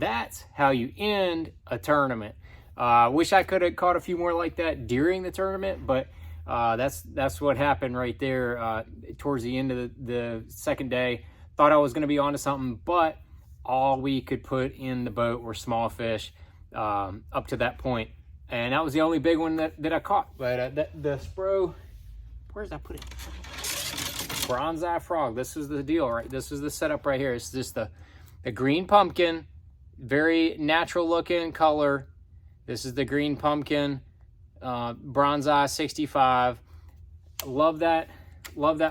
That's how you end a tournament. Wish I could have caught a few more like that during the tournament, but that's what happened right there towards the end of the second day. Thought I was going to be onto something, but all we could put in the boat were small fish up to that point. And that was the only big one that I caught. But the SPRO, where's that put it? Bronze eye frog. This is the deal, right? This is the setup right here. It's just the green pumpkin, very natural looking color. This is the green pumpkin, bronze eye 65. Love that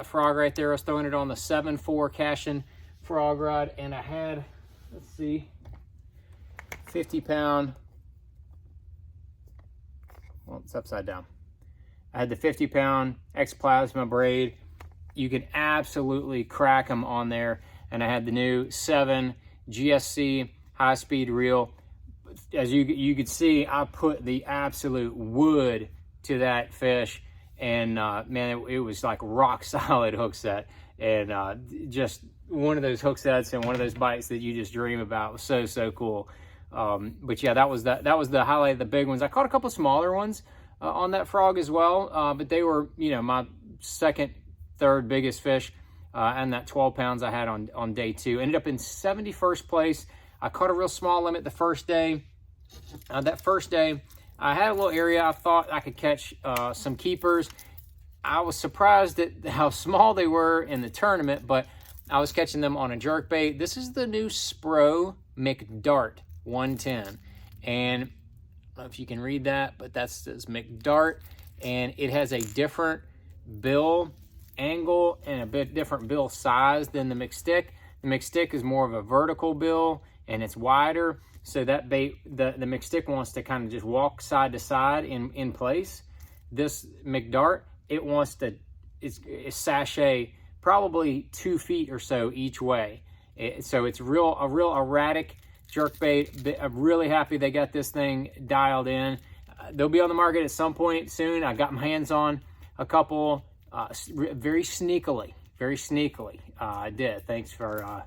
frog right there. I was throwing it on the 7.4 Cashin frog rod, and I had, let's see, 50-pound. Well, it's upside down. I had the 50-pound X-Plasma braid. You can absolutely crack them on there. And I had the new 7 GSC high-speed reel. As you could see, I put the absolute wood to that fish. And man, it was like rock solid hook set. And just one of those hook sets and one of those bites that you just dream about. It was so cool. But yeah, that was the highlight of the big ones. I caught a couple smaller ones on that frog as well, but they were, you know, my second, third biggest fish, and that 12 pounds I had on day 2. Ended up in 71st place. I caught a real small limit the first day. That first day, I had a little area. I thought I could catch some keepers. I was surprised at how small they were in the tournament, but I was catching them on a jerkbait. This is the new SPRO McDart 110, and I don't know if you can read that, but that's this McDart, and it has a different bill angle and a bit different bill size than the McStick. The McStick is more of a vertical bill and it's wider, so that bait, the McStick wants to kind of just walk side to side in place. This McDart, it wants to it's sashay probably 2 feet or so each way. So it's a real erratic jerkbait. I'm really happy they got this thing dialed in. They'll be on the market at some point soon. I got my hands on a couple very sneakily. I did. Thanks for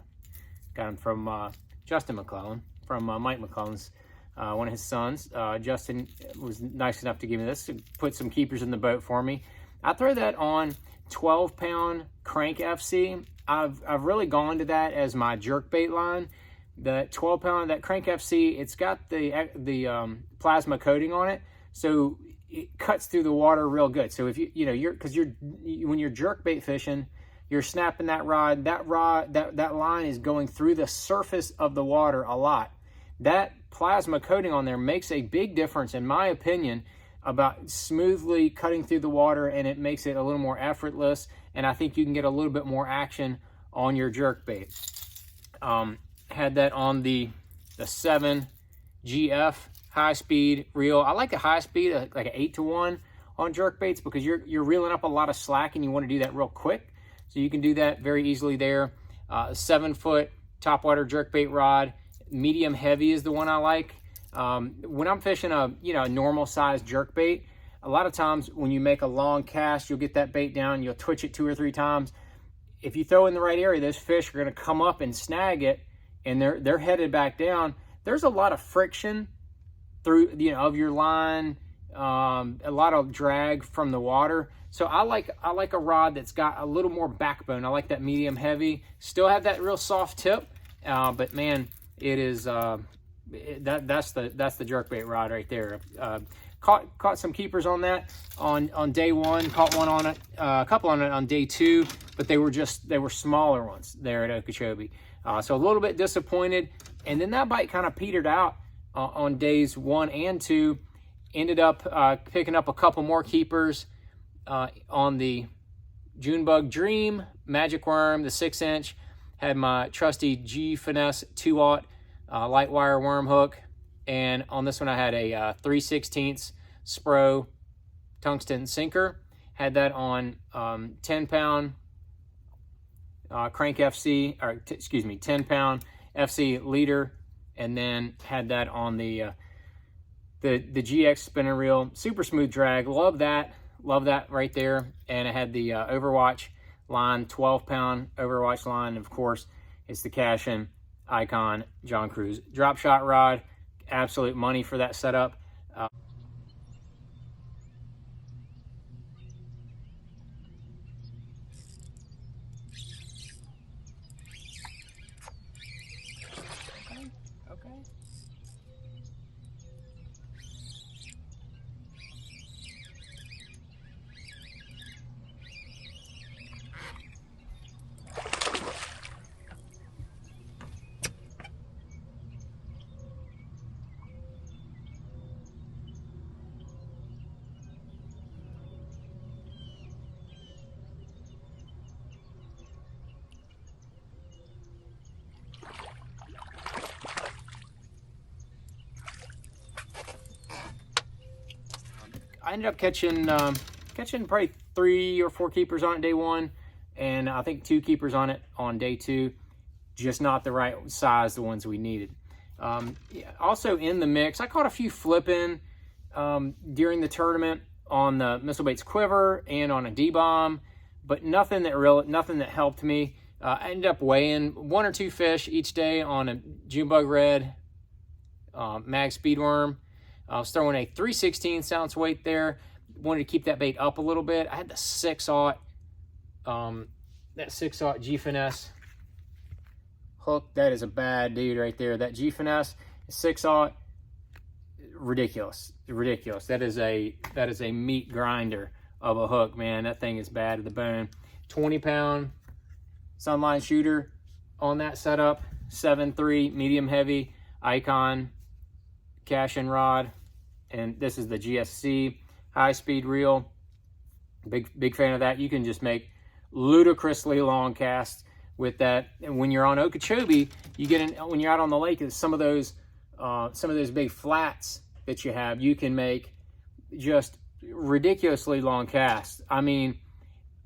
got them from Justin McClellan, from Mike McClellan's one of his sons. Justin was nice enough to give me this, to put some keepers in the boat for me. I throw that on 12-pound crank FC. I've really gone to that as my jerkbait line. The 12-pound, that crank FC, it's got the plasma coating on it, so it cuts through the water real good. So if when you're jerkbait fishing, you're snapping that rod. That line is going through the surface of the water a lot. That plasma coating on there makes a big difference, in my opinion, about smoothly cutting through the water, and it makes it a little more effortless, and I think you can get a little bit more action on your jerkbait. Had that on the 7 GF high-speed reel. I like a high-speed, like an 8-to-1 on jerkbaits, because you're reeling up a lot of slack and you want to do that real quick. So you can do that very easily there. 7-foot topwater jerkbait rod. Medium heavy is the one I like. When I'm fishing a normal size jerkbait, a lot of times when you make a long cast, you'll get that bait down, you'll twitch it 2 or 3 times. If you throw in the right area, those fish are going to come up and snag it, and they're headed back down. There's a lot of friction through of your line, a lot of drag from the water. So I like a rod that's got a little more backbone. I like that medium heavy. Still have that real soft tip, but man, it is that's the jerkbait rod right there. Caught some keepers on that on day 1. Caught one on it, a couple on it on day 2, but they were smaller ones there at Okeechobee. So a little bit disappointed, and then that bite kind of petered out on days 1 and 2. Ended up picking up a couple more keepers on the Junebug Dream Magic Worm, the 6-inch. Had my trusty G Finesse 2-aught light wire worm hook, and on this one I had a 3/16 SPRO tungsten sinker. Had that on 10-pound crank FC, or 10-pound FC leader, and then had that on the GX spinning reel. Super smooth drag. Love that right there. And I had the Overwatch line, 12-pound Overwatch line. Of course, it's the Cashin Icon John Cruz drop shot rod. Absolute money for that setup. Okay. I ended up catching probably 3 or 4 keepers on it day one, and I think 2 keepers on it on day 2. Just not the right size, the ones we needed. Also in the mix, I caught a few flipping during the tournament on the Missile Baits quiver and on a D-bomb, but nothing that helped me. I ended up weighing 1 or 2 fish each day on a June bug red mag speedworm. I was throwing a 3/16 ounce weight there. Wanted to keep that bait up a little bit. I had the 6/0 G Finesse hook. That is a bad dude right there. That G Finesse 6/0, ridiculous. That is a meat grinder of a hook, man. That thing is bad to the bone. 20-pound Sunline shooter on that setup. 7.3 medium heavy Icon cash and rod, and this is the GSC high speed reel. Big fan of that. You can just make ludicrously long casts with that. And when you're on Okeechobee, you get in, when you're out on the lake, is some of those big flats that you have, you can make just ridiculously long casts. I mean,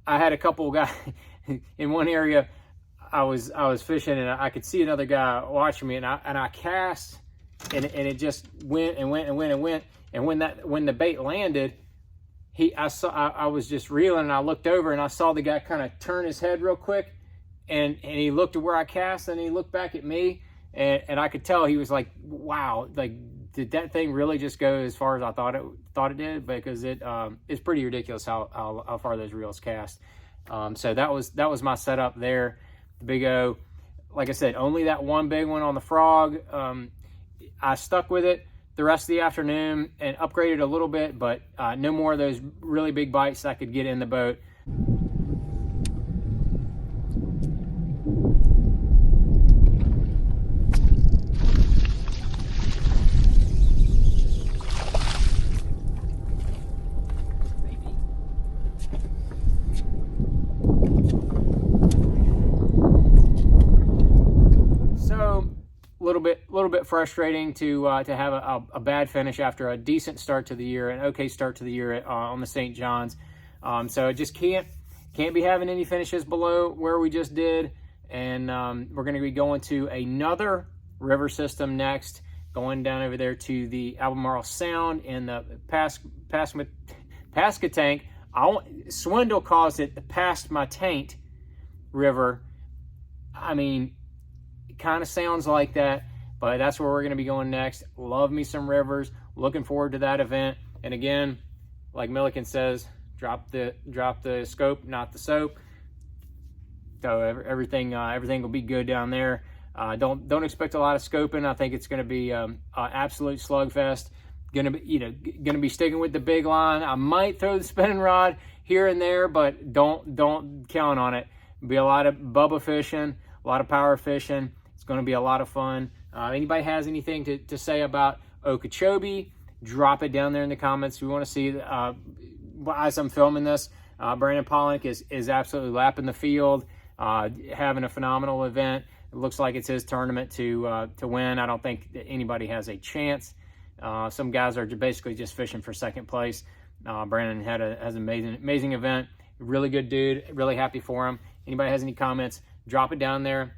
I had a couple guys in one area. I was fishing, and I could see another guy watching me, and I cast, and it just went and went and went and went. And when the bait landed, I was just reeling, and I looked over and I saw the guy kind of turn his head real quick, and he looked at where I cast, and he looked back at me, and I could tell he was like, wow, like, did that thing really just go as far as I thought it did? Because it's pretty ridiculous how far those reels cast. So that was my setup there. The Big O, like I said, only that one big one on the frog. I stuck with it the rest of the afternoon and upgraded a little bit, but no more of those really big bites I could get in the boat. A little bit frustrating to have a bad finish after a decent start to the year, an okay start to the year on the St. John's. So it just can't be having any finishes below where we just did, and we're going to be going to another river system next, going down over there to the Albemarle Sound in the Pasquotank. Swindle calls it the Past My Taint River. I mean, it kind of sounds like that, but that's where we're going to be going next. Love me some rivers. Looking forward to that event. And again, like Milliken says, drop the scope, not the soap. So everything will be good down there. Don't expect a lot of scoping. I think it's going to be an absolute slugfest. Going to be sticking with the big line. I might throw the spinning rod here and there, but don't count on it. It'll be a lot of bubba fishing, a lot of power fishing. It's going to be a lot of fun. Anybody has anything to say about Okeechobee, drop it down there in the comments. We want to see, as I'm filming this, Brandon Pollock is absolutely lapping the field, having a phenomenal event. It looks like it's his tournament to win. I don't think that anybody has a chance. Some guys are basically just fishing for second place. Brandon has an amazing event. Really good dude. Really happy for him. Anybody has any comments, drop it down there.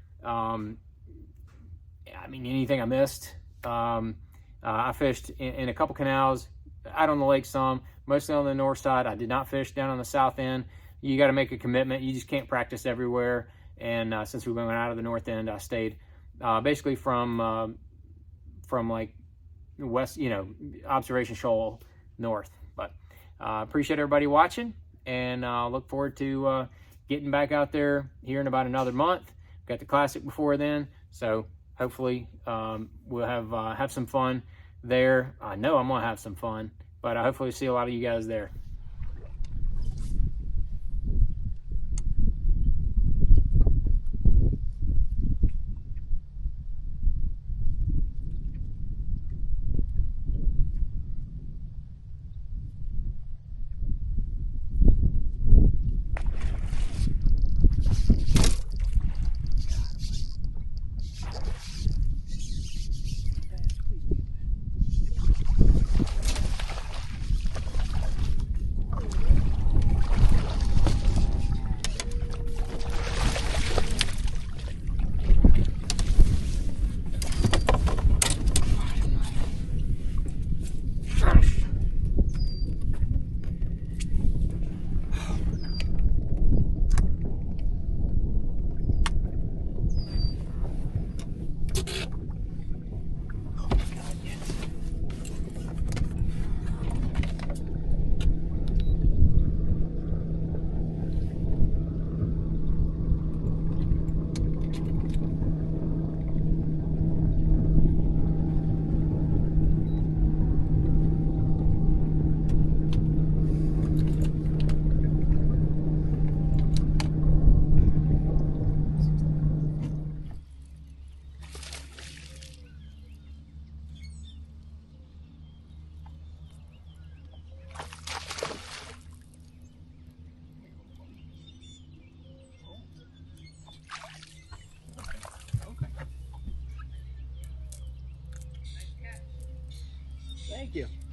I mean, anything I missed. I fished in a couple canals, out on the lake some, mostly on the north side. I did not fish down on the south end. You got to make a commitment. You just can't practice everywhere. And since we went out of the north end, I stayed basically from like west, observation shoal north. But appreciate everybody watching, and look forward to getting back out there here in about another month. Got the Classic before then, so hopefully we'll have some fun there. I know I'm gonna have some fun, but I hopefully see a lot of you guys there. Thank you.